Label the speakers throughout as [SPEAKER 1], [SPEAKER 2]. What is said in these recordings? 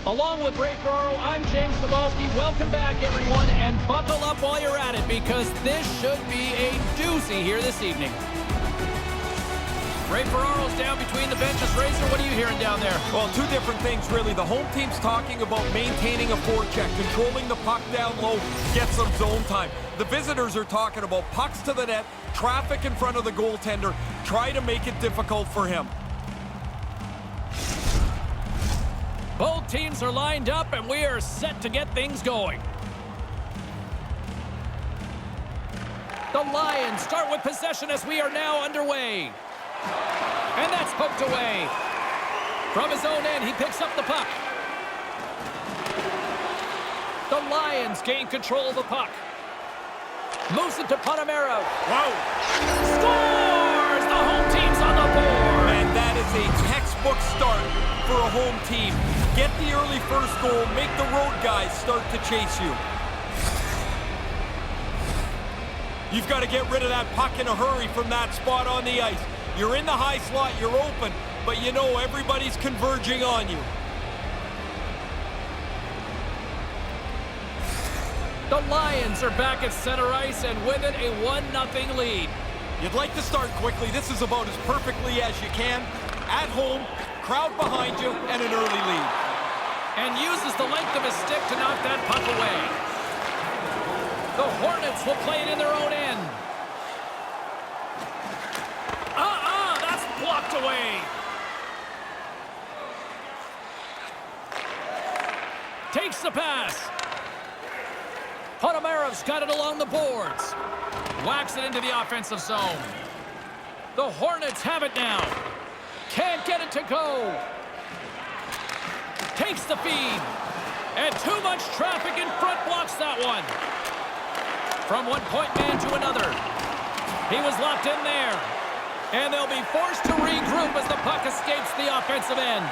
[SPEAKER 1] Along with Ray Ferraro, I'm James Cebulski. Welcome back, everyone, and buckle up while you're at it because this should be a doozy here this evening. Ray Ferraro's down between the benches. Razor, what are you hearing down there?
[SPEAKER 2] Well, two different things, really. The home team's talking about maintaining a forecheck, controlling the puck down low, get some zone time. The visitors are talking about pucks to the net, traffic in front of the goaltender, try to make it difficult for him.
[SPEAKER 1] Both teams are lined up, and we are set to get things going. The Lions start with possession as we are now underway. And that's poked away. From his own end, he picks up the puck. The Lions gain control of the puck. Moves it to Panamera.
[SPEAKER 2] Wow!
[SPEAKER 1] Scores! The home team's on the board!
[SPEAKER 2] And that is a textbook start for a home team. Get the early first goal, make the road guys start to chase you. You've got to get rid of that puck in a hurry from that spot on the ice. You're in the high slot, you're open, but you know everybody's converging on you.
[SPEAKER 1] The Lions are back at center ice, and with it, a 1-0 lead.
[SPEAKER 2] You'd like to start quickly. This is about as perfectly as you can. At home, crowd behind you, and an early lead.
[SPEAKER 1] And uses the length of his stick to knock that puck away. The Hornets will play it in their own end. That's blocked away. Takes the pass. Ponomarev's got it along the boards. Whacks it into the offensive zone. The Hornets have it now. Can't get it to go. Takes the feed. And too much traffic in front blocks that one. From one point man to another. He was locked in there. And they'll be forced to regroup as the puck escapes the offensive end.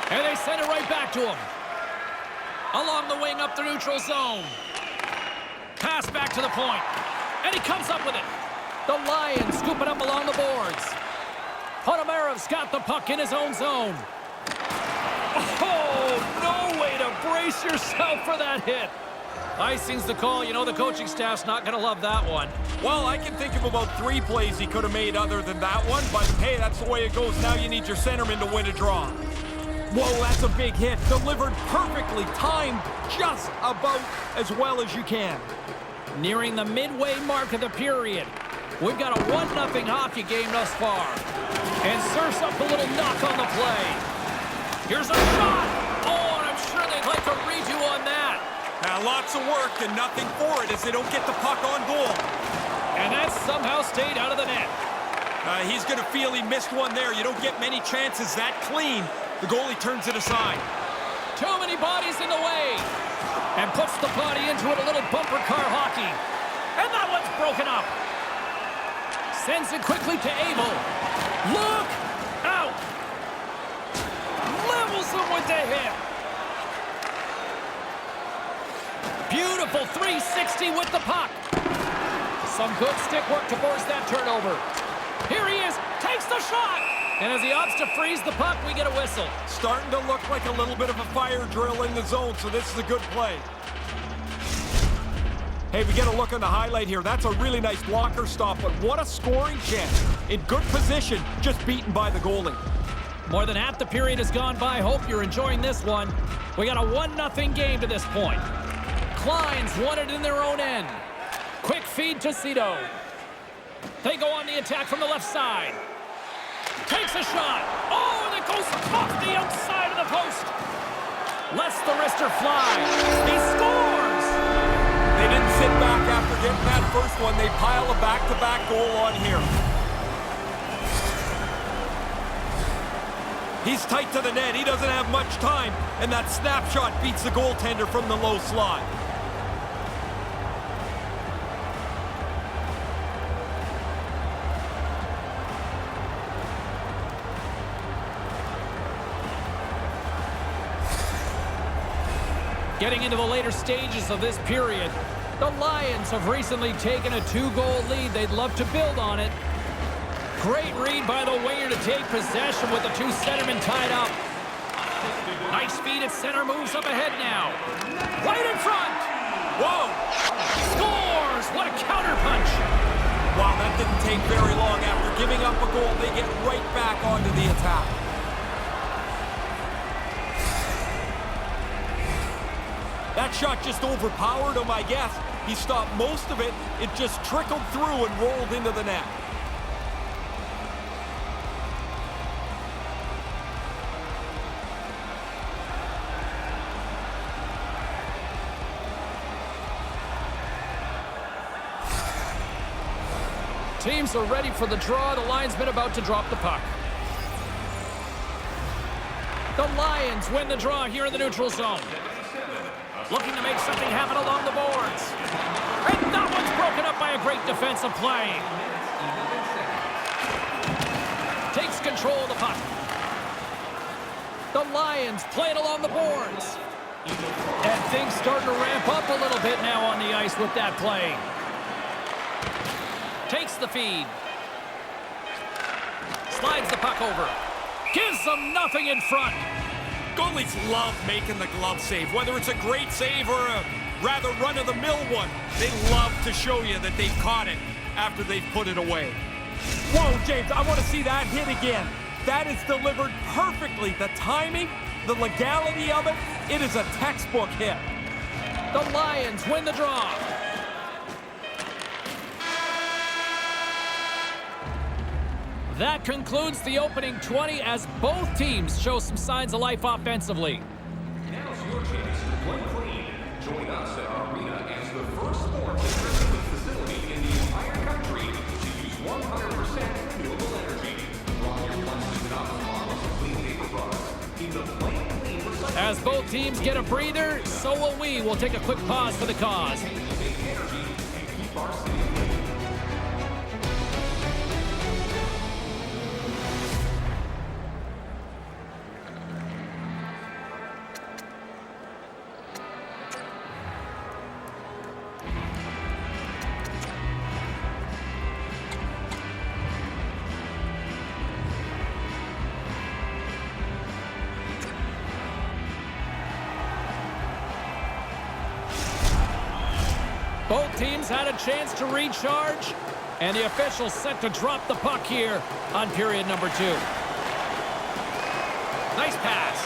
[SPEAKER 1] And they send it right back to him. Along the wing up the neutral zone. Pass back to the point. And he comes up with it. The Lions scoop it up along the boards. Ponomarev's got the puck in his own zone. Oh, no way to brace yourself for that hit. Icing's the call. You know the coaching staff's not going to love that one.
[SPEAKER 2] Well, I can think of about 3 plays he could have made other than that one, but hey, that's the way it goes. Now you need your centerman to win a draw. Whoa, that's a big hit. Delivered perfectly, timed just about as well as you can.
[SPEAKER 1] Nearing the midway mark of the period. We've got a 1-0 hockey game thus far. And serves up a little knock on the play. Here's a shot. Oh, and I'm sure they'd like a redo on that.
[SPEAKER 2] Now, lots of work and nothing for it as they don't get the puck on goal.
[SPEAKER 1] And that somehow stayed out of the net.
[SPEAKER 2] He's going to feel he missed one there. You don't get many chances that clean. The goalie turns it aside.
[SPEAKER 1] Too many bodies in the way. And puts the body into it, a little bumper car hockey. And that one's broken up. Sends it quickly to Abel. Look out. Levels him with the hit. Beautiful 360 with the puck. Some good stick work to force that turnover. Here he is. Takes the shot. And as he opts to freeze the puck, we get a whistle.
[SPEAKER 2] Starting to look like a little bit of a fire drill in the zone, so this is a good play. Hey, we get a look on the highlight here. That's a really nice blocker stop, but what a scoring chance. In good position, just beaten by the goalie.
[SPEAKER 1] More than half the period has gone by. Hope you're enjoying this one. We got a 1-0 game to this point. Klein's won it in their own end. Quick feed to Cito. They go on the attack from the left side. Takes a shot. Oh, and it goes off the outside of the post. Lets the wrister fly. He scores!
[SPEAKER 2] They didn't sit back after getting that first one. They pile a back-to-back goal on here. He's tight to the net. He doesn't have much time. And that snapshot beats the goaltender from the low slot.
[SPEAKER 1] Getting into the later stages of this period, the Lions have recently taken a 2-goal lead. They'd love to build on it. Great read by the winger to take possession with the 2 centermen tied up. Nice speed at center, moves up ahead now. Right in front.
[SPEAKER 2] Whoa!
[SPEAKER 1] Scores! What a counterpunch.
[SPEAKER 2] Wow, that didn't take very long. After giving up a goal, they get right back onto the attack. That shot just overpowered him, I guess. He stopped most of it. It just trickled through and rolled into the net.
[SPEAKER 1] Teams are ready for the draw. The linesman about to drop the puck. The Lions win the draw here in the neutral zone. Looking to make something happen along the boards. And that one's broken up by a great defensive play. Takes control of the puck. The Lions play it along the boards. And things starting to ramp up a little bit now on the ice with that play. Takes the feed. Slides the puck over. Gives them nothing in front.
[SPEAKER 2] Goalies love making the glove save, whether it's a great save or a rather run-of-the-mill one. They love to show you that they've caught it after they've put it away. Whoa, James, I want to see that hit again. That is delivered perfectly. The timing, the legality of it, it is a textbook hit.
[SPEAKER 1] The Lions win the draw. That concludes the opening 20 as both teams show some signs of life offensively.
[SPEAKER 3] Now's your chance to play clean. Join us at our arena as the first sports and entertainment facility in the entire country to use 100% renewable energy. Drop your plastic cups, bottles, and clean paper products. Keep the plain clean recycling.
[SPEAKER 1] As both teams get a breather, so will we. We'll take a quick pause for the cause.
[SPEAKER 3] Save energy and keep our city clean.
[SPEAKER 1] Both teams had a chance to recharge, and the officials set to drop the puck here on period number 2. Nice pass.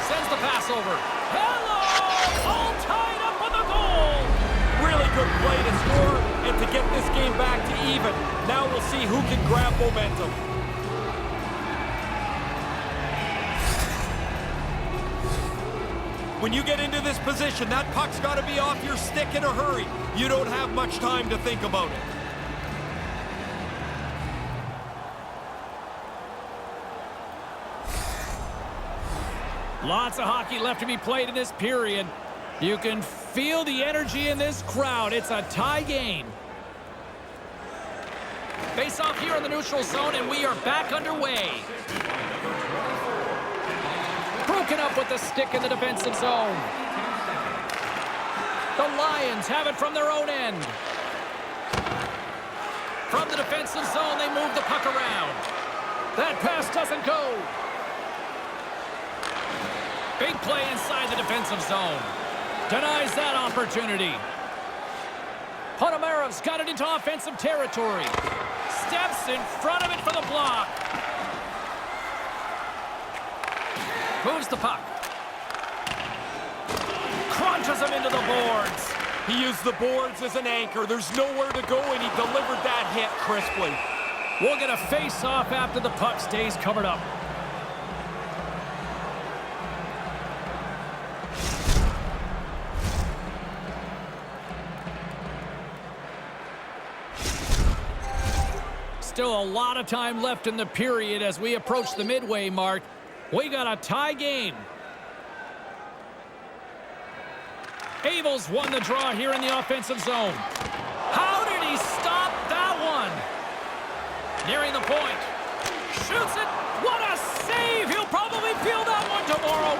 [SPEAKER 1] Sends the pass over. Hello! All tied up with a goal!
[SPEAKER 2] Really good play to score and to get this game back to even. Now we'll see who can grab momentum. When you get into this position, that puck's got to be off your stick in a hurry. You don't have much time to think about it.
[SPEAKER 1] Lots of hockey left to be played in this period. You can feel the energy in this crowd. It's a tie game. Face off here in the neutral zone, and we are back underway. Broken up with the stick in the defensive zone. The Lions have it from their own end. From the defensive zone, they move the puck around. That pass doesn't go. Big play inside the defensive zone. Denies that opportunity. Ponomarev's got it into offensive territory. Steps in front of it for the block. Moves the puck. Crunches him into the boards.
[SPEAKER 2] He used the boards as an anchor. There's nowhere to go, and he delivered that hit crisply.
[SPEAKER 1] We'll get a face-off after the puck stays covered up. Still a lot of time left in the period as we approach the midway mark. We got a tie game. Abel's won the draw here in the offensive zone. How did he stop that one? Nearing the point. Shoots it. What a save. He'll probably feel that one tomorrow.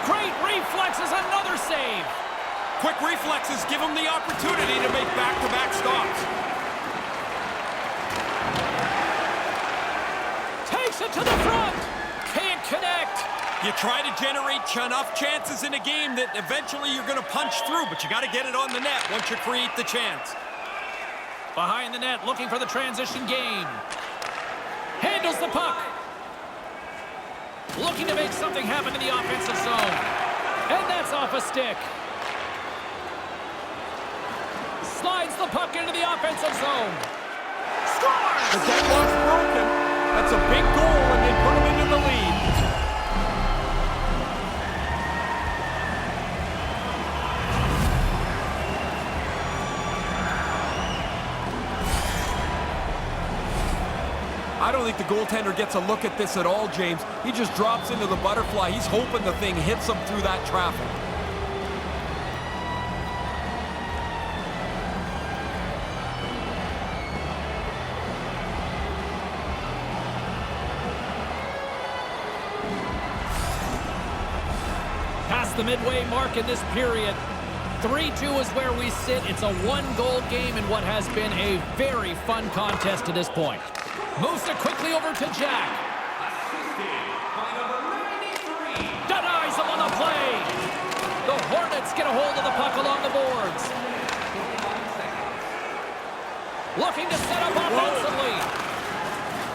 [SPEAKER 1] Great reflexes. Another save.
[SPEAKER 2] Quick reflexes give him the opportunity to make back-to-back stops.
[SPEAKER 1] Takes it to the front. Can't connect.
[SPEAKER 2] You try to generate enough chances in a game that eventually you're going to punch through, but you got to get it on the net once you create the chance.
[SPEAKER 1] Behind the net, looking for the transition game. Handles the puck. Looking to make something happen in the offensive zone. And that's off a stick. Slides the puck into the offensive zone. Scores!
[SPEAKER 2] The deadlock's broken. That's a big goal, and they put him into the lead. I don't think the goaltender gets a look at this at all, James. He just drops into the butterfly. He's hoping the thing hits him through that traffic.
[SPEAKER 1] Past the midway mark in this period. 3-2 is where we sit. It's a one-goal game in what has been a very fun contest to this point. Moves it quickly over to Jack. Denies him on the play. The Hornets get a hold of the puck along the boards. Looking to set up offensively.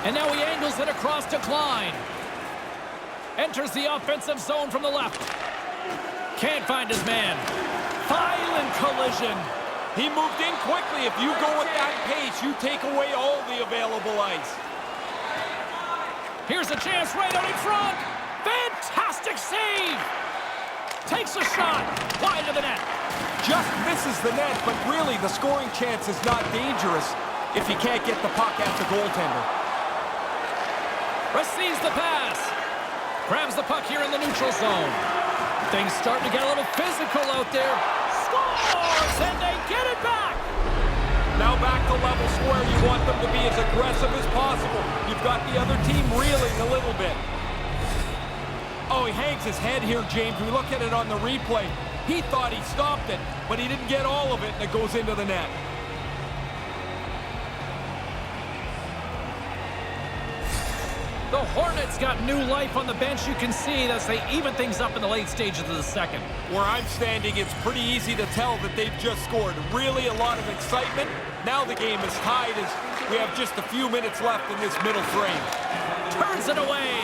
[SPEAKER 1] And now he angles it across to Klein. Enters the offensive zone from the left. Can't find his man. Violent collision.
[SPEAKER 2] He moved in quickly. If you go at that pace, you take away all the available ice.
[SPEAKER 1] Here's a chance right out in front. Fantastic save. Takes a shot. Wide of the net.
[SPEAKER 2] Just misses the net, but really the scoring chance is not dangerous if you can't get the puck at the goaltender.
[SPEAKER 1] Receives the pass. Grabs the puck here in the neutral zone. Things starting to get a little physical out there. Scores! And they get it back!
[SPEAKER 2] Now back to levels where you want them to be as aggressive as possible. You've got the other team reeling a little bit. Oh, he hangs his head here, James. We look at it on the replay. He thought he stopped it, but he didn't get all of it, and it goes into the net.
[SPEAKER 1] The Hornets got new life on the bench. You can see as they even things up in the late stages of the second.
[SPEAKER 2] Where I'm standing, it's pretty easy to tell that they've just scored. Really a lot of excitement. Now the game is tied as we have just a few minutes left in this middle frame.
[SPEAKER 1] Turns it away.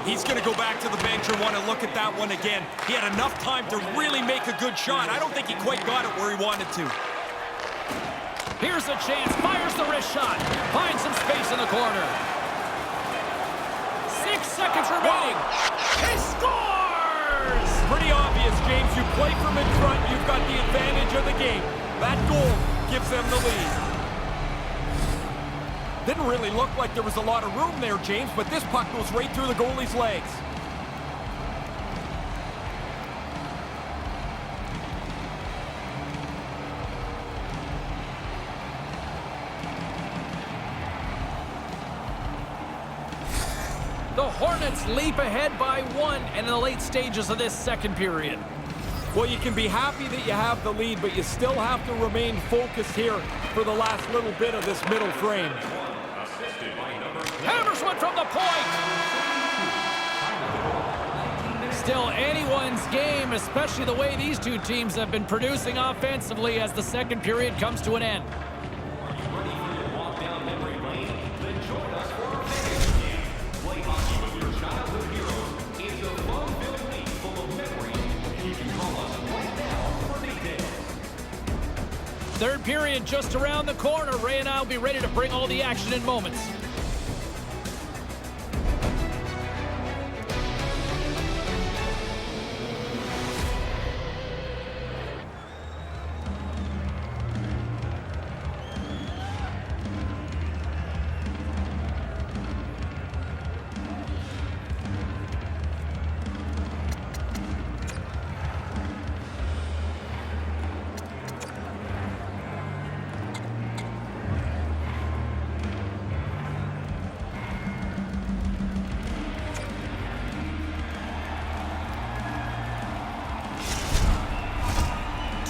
[SPEAKER 2] He's going to go back to the bench and want to look at that one again. He had enough time to really make a good shot. I don't think he quite got it where he wanted to.
[SPEAKER 1] Here's a chance. Fires the wrist shot. Finds some space in the corner. 6 seconds remaining. He scores!
[SPEAKER 2] Pretty obvious, James. You play from in front, you've got the advantage of the game. That goal gives them the lead. Didn't really look like there was a lot of room there, James, but this puck goes right through the goalie's legs.
[SPEAKER 1] The Hornets leap ahead by 1 in the late stages of this second period.
[SPEAKER 2] Well, you can be happy that you have the lead, but you still have to remain focused here for the last little bit of this middle frame.
[SPEAKER 1] Hammers one from the point. Still anyone's game, especially the way these two teams have been producing offensively as the second period comes to an end. Third period just around the corner. Ray and I will be ready to bring all the action in moments.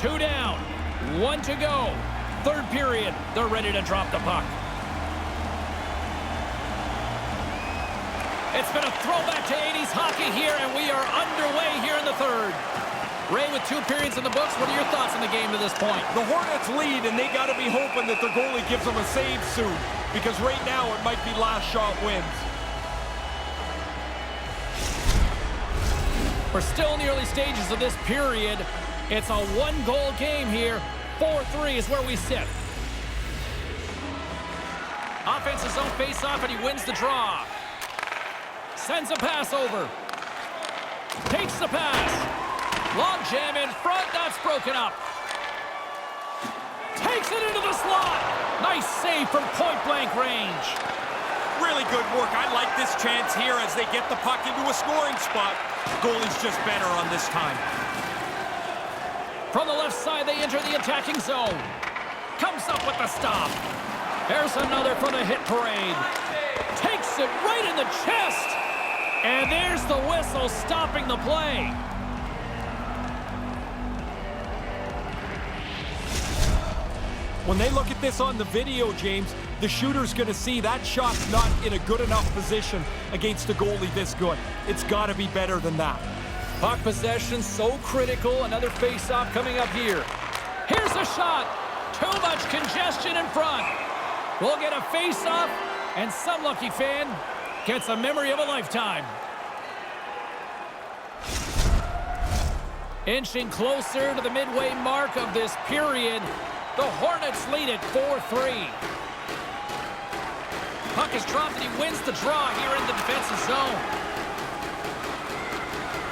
[SPEAKER 1] Two down, 1 to go. Third period, they're ready to drop the puck. It's been a throwback to 80s hockey here, and we are underway here in the third. Ray, with 2 periods in the books, what are your thoughts on the game to this point?
[SPEAKER 2] The Hornets lead, and they got to be hoping that their goalie gives them a save soon, because right now it might be last shot wins.
[SPEAKER 1] We're still in the early stages of this period. It's a 1-goal game here. 4-3 is where we sit. Offense's own face-off, and he wins the draw. Sends a pass over. Takes the pass. Long jam in front. That's broken up. Takes it into the slot. Nice save from point-blank range.
[SPEAKER 2] Really good work. I like this chance here as they get the puck into a scoring spot. Goalie's just better on this time.
[SPEAKER 1] From the left side, they enter the attacking zone. Comes up with the stop. There's another for the hit parade. Takes it right in the chest. And there's the whistle stopping the play.
[SPEAKER 2] When they look at this on the video, James, the shooter's going to see that shot's not in a good enough position against a goalie this good. It's got to be better than that.
[SPEAKER 1] Puck possession so critical. Another face-off coming up here. Here's a shot. Too much congestion in front. We'll get a face-off, and some lucky fan gets a memory of a lifetime. Inching closer to the midway mark of this period. The Hornets lead it 4-3. Puck is dropped and he wins the draw here in the defensive zone.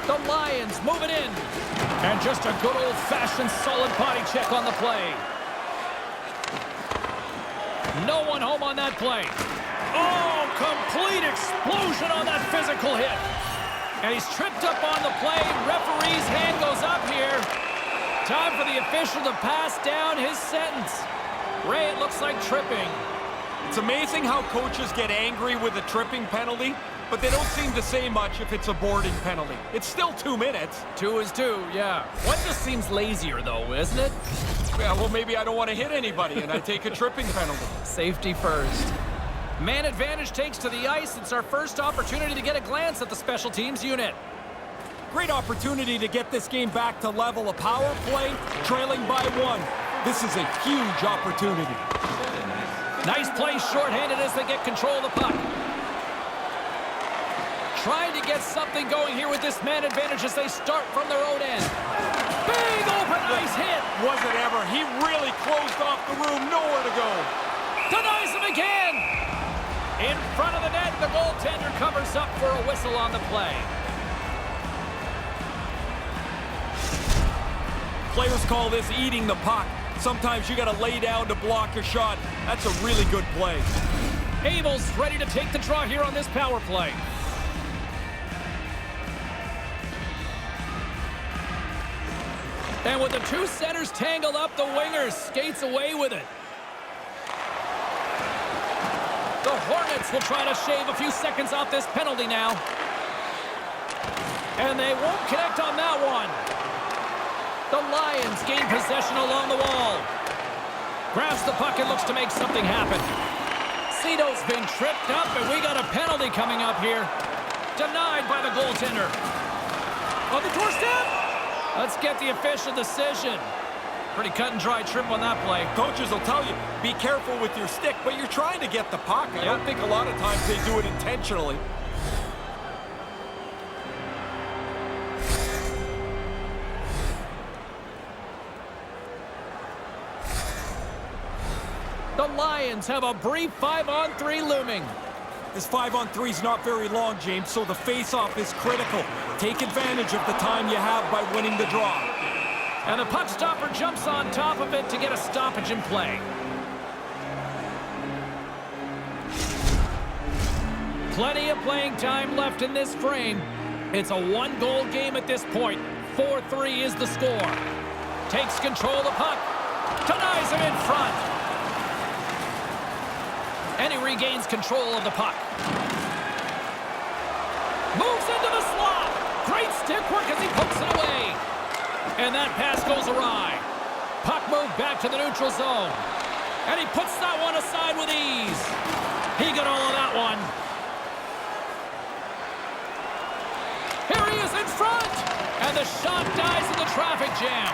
[SPEAKER 1] The Lions move it in. And just a good old-fashioned solid body check on the play. No one home on that play. Oh, complete explosion on that physical hit. And he's tripped up on the play. Referee's hand goes up here. Time for the official to pass down his sentence. Ray, it looks like tripping.
[SPEAKER 2] It's amazing how coaches get angry with a tripping penalty, but they don't seem to say much if it's a boarding penalty. It's still 2 minutes.
[SPEAKER 1] 2 is 2, yeah. One just seems lazier, though, isn't it?
[SPEAKER 2] Yeah, well, maybe I don't want to hit anybody, and I take a tripping penalty.
[SPEAKER 1] Safety first. Man advantage takes to the ice. It's our first opportunity to get a glance at the special teams unit.
[SPEAKER 2] Great opportunity to get this game back to level. A power play, trailing by 1. This is a huge opportunity.
[SPEAKER 1] Nice play shorthanded as they get control of the puck. Trying to get something going here with this man advantage as they start from their own end. Big open ice hit.
[SPEAKER 2] Was it ever? He really closed off the room. Nowhere to go.
[SPEAKER 1] Denies him again. In front of the net, the goaltender covers up for a whistle on the play.
[SPEAKER 2] Players call this eating the puck. Sometimes you got to lay down to block a shot. That's a really good play.
[SPEAKER 1] Abel's ready to take the draw here on this power play. And with the 2 centers tangled up, the winger skates away with it. The Hornets will try to shave a few seconds off this penalty now. And they won't connect on that one. The Lions gain possession along the wall. Grabs the puck and looks to make something happen. Cito's been tripped up, and we got a penalty coming up here. Denied by the goaltender. On the doorstep. Let's get the official decision. Pretty cut and dry trip on that play.
[SPEAKER 2] Coaches will tell you, be careful with your stick, but you're trying to get the puck. I don't think a lot of times they do it intentionally.
[SPEAKER 1] The Lions have a brief 5-on-3 looming.
[SPEAKER 2] This 5-on-3 is not very long, James, so the face-off is critical. Take advantage of the time you have by winning the draw.
[SPEAKER 1] And the puck stopper jumps on top of it to get a stoppage in play. Plenty of playing time left in this frame. It's a 1-goal game at this point. 4-3 is the score. Takes control of the puck. Denies him in front. And he regains control of the puck. Moves into the slot. Great stick work as he pokes it away. And that pass goes awry. Puck moved back to the neutral zone. And he puts that one aside with ease. He got all of that one. the shot dies in the traffic jam.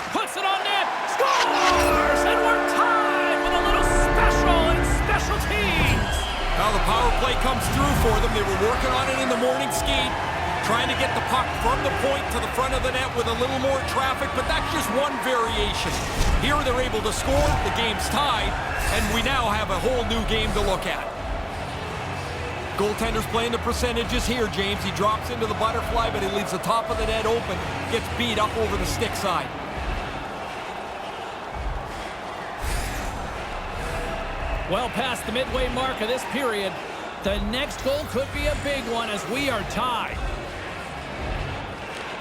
[SPEAKER 1] Puts it on net. Scores! And we're tied with a little special in special teams.
[SPEAKER 2] Now the power play comes through for them. They were working on it in the morning skate, trying to get the puck from the point to the front of the net with a little more traffic, but that's just one variation. Here they're able to score, the game's tied, and we now have a whole new game to look at. Goaltender's playing the percentages here, James. He drops into the butterfly, but he leaves the top of the net open, gets beat up over the stick side.
[SPEAKER 1] Well past the midway mark of this period, the next goal could be a big one as we are tied.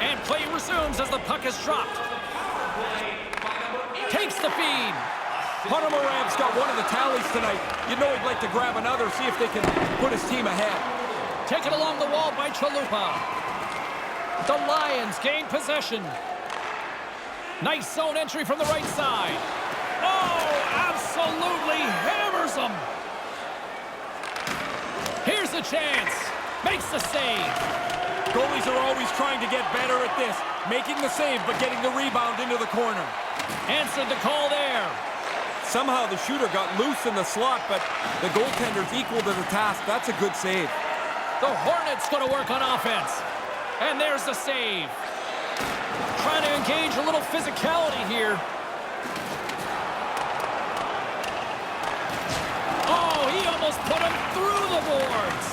[SPEAKER 1] And play resumes as the puck is dropped. Takes the feed.
[SPEAKER 2] Humenné's got one of the tallies tonight. You know he'd like to grab another, see if they can put his team ahead.
[SPEAKER 1] Taken along the wall by Chalupa. The Lions gain possession. Nice zone entry from the right side. Oh, absolutely hammers them. Here's a chance. Makes the save.
[SPEAKER 2] Goalies are always trying to get better at this. Making the save, but getting the rebound into the corner.
[SPEAKER 1] Answered the call there.
[SPEAKER 2] Somehow the shooter got loose in the slot, but the goaltender's equal to the task. That's a good save.
[SPEAKER 1] The Hornets going to work on offense. And there's the save. Trying to engage a little physicality here. Oh, he almost put him through the boards.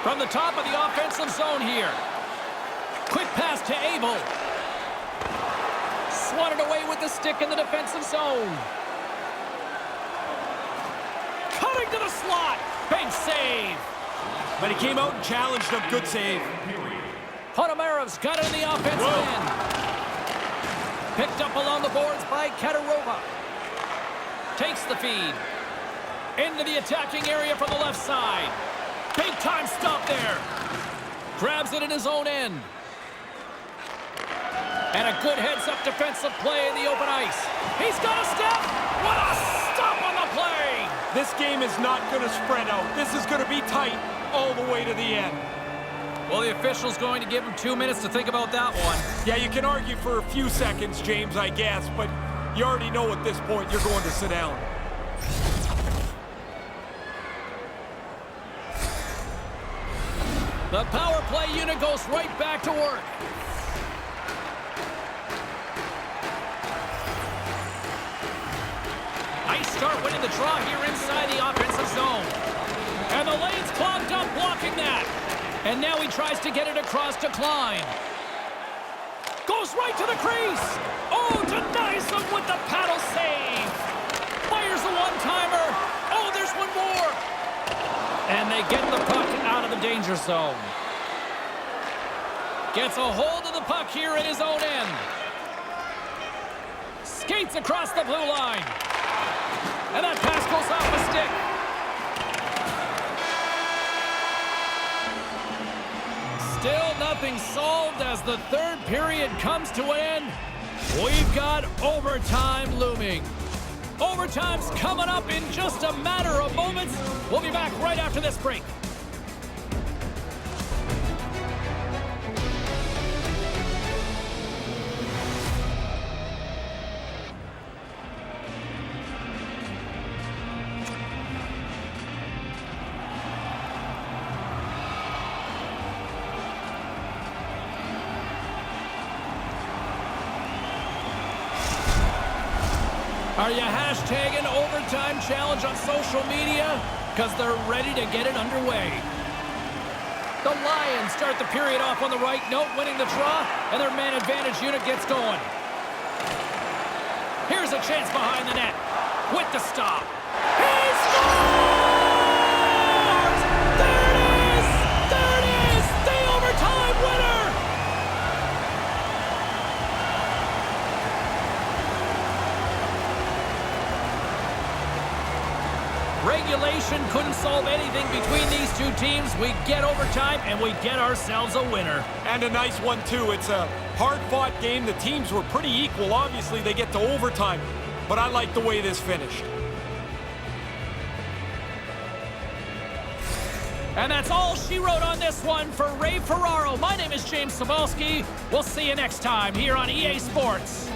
[SPEAKER 1] From the top of the offensive zone here. Quick pass to Abel. Swatted away with the stick in the defensive zone. Cutting to the slot. Big save.
[SPEAKER 2] But he came out and challenged him. Good save.
[SPEAKER 1] Humenné's got it in the offensive end. Picked up along the boards by Katarova. Takes the feed. Into the attacking area from the left side. Big time stop there. Grabs it in his own end. And a good heads-up defensive play in the open ice. He's got a step. What a stop on the play.
[SPEAKER 2] This game is not going to spread out. This is going to be tight all the way to the end.
[SPEAKER 1] Well, the official's going to give him 2 minutes to think about that one.
[SPEAKER 2] Yeah, you can argue for a few seconds, James, I guess, but you already know at this point you're going to sit down.
[SPEAKER 1] The power play unit goes right back to work. Nice start winning the draw here inside the offensive zone. And the lane's clogged up blocking that. And now he tries to get it across to Klein. Goes right to the crease. Oh, denies him with the paddle save. Fires a one-timer. Oh, there's one more. And they get the puck out of the danger zone. Gets a hold of the puck here in his own end. Skates across the blue line. And that pass goes off the stick. Still nothing solved as the third period comes to an end. We've got overtime looming. Overtime's coming up in just a matter of moments. We'll be back right after this break. Are you hashtagging overtime challenge on social media? Because they're ready to get it underway. The Lions start the period off on the right note, winning the draw, and their man advantage unit gets going. Here's a chance behind the net. With the stop. He scores! There it is! There it is! The overtime winner! Regulation couldn't solve anything between these two teams. We get overtime, and we get ourselves a winner.
[SPEAKER 2] And a nice one, too. It's a hard-fought game. The teams were pretty equal. Obviously, they get to overtime. But I like the way this finished.
[SPEAKER 1] And that's all she wrote on this one for Ray Ferraro. My name is James Cebulski. We'll see you next time here on EA Sports.